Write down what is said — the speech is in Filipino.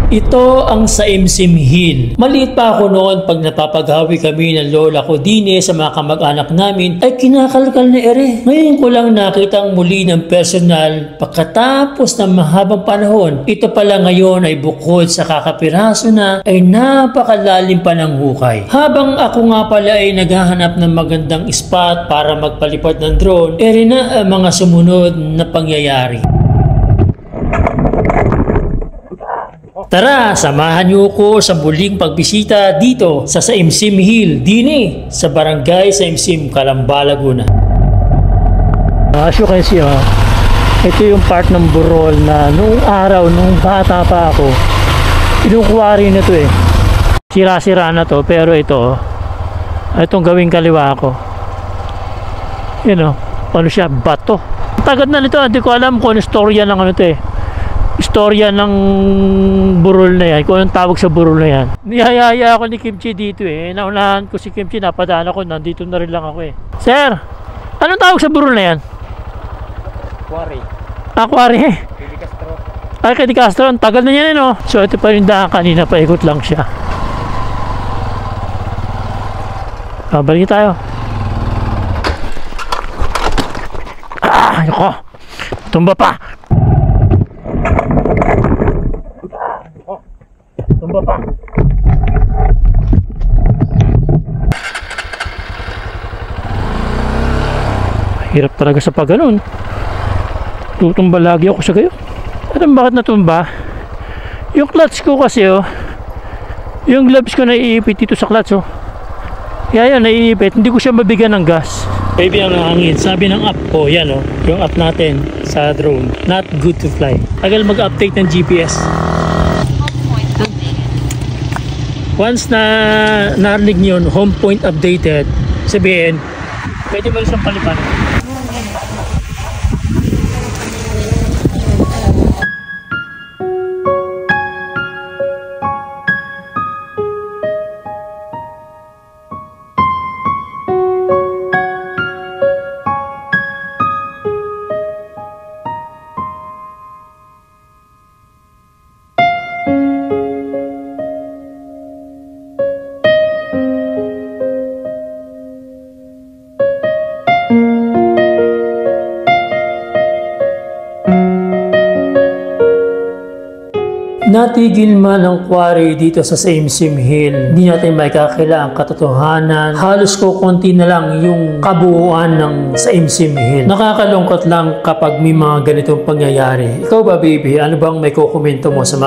Ito ang Saimsim Hill. Maliit pa ako noon pag napapaghawi kami ng lola ko dine sa mga kamag-anak namin ay kinakalkal na ere. Ngayon ko lang nakitang muli ng personal pagkatapos ng mahabang panahon. Ito pala ngayon ay bukod sa kakapiraso na ay napakalalim pa ng hukay. Habang ako nga pala ay naghahanap ng magandang spot para magpalipad ng drone, ere na ang mga sumunod na pangyayari. Tara, samahan niyo ko sa muling pagbisita dito sa Saimsim Hill, dini sa Barangay Saimsim, Calamba, Laguna. As you can see, ito yung part ng burol na noong araw, nung bata pa ako, inukuwari na to eh. Sira-sira na to, pero ito, itong gawing kaliwa ko. Yun ano siya, bato. Tagad na nito, hindi ko alam kung ano storya ng ano to eh. Istorya ng burol na yan, kung anong tawag sa burol na yan. Niyayaya ako ni Kimchi dito eh. Naunahan ko si Kimchi, napadaan ako, nandito na rin lang ako eh. Sir, anong tawag sa burol na yan? Quarry. Quarry eh. Kay Di Castro. Ay, kay Di Castro, ang tagal na yan eh no. So ito pa rin daan kanina, paikot lang siya. Balik tayo. Ayoko. Tumba pa. Tumba pa. Hirap talaga sa pag ganun. Tutumba lagi ako sa gayo. Alam bakit natumba? Yung clutch ko kasi yung gloves ko naiipit dito sa clutch Kaya yan naiipit, hindi ko siya mabigyan ng gas. Baby ang hangin. Sabi ng app ko, yan yung app natin sa drone, not good to fly. Tagal mag-update ng GPS. Once na narinig nyo yun, home point updated, sabihin, pwede mo isang palipan. Natigil man ang quarry dito sa Saimsim Hill, hindi natin maikakila ang katotohanan. Halos ko konti na lang yung kabuuan ng Saimsim Hill. Nakakalungkot lang kapag may mga ganitong pangyayari. Ikaw ba baby, ano bang may kukomento mo sa mga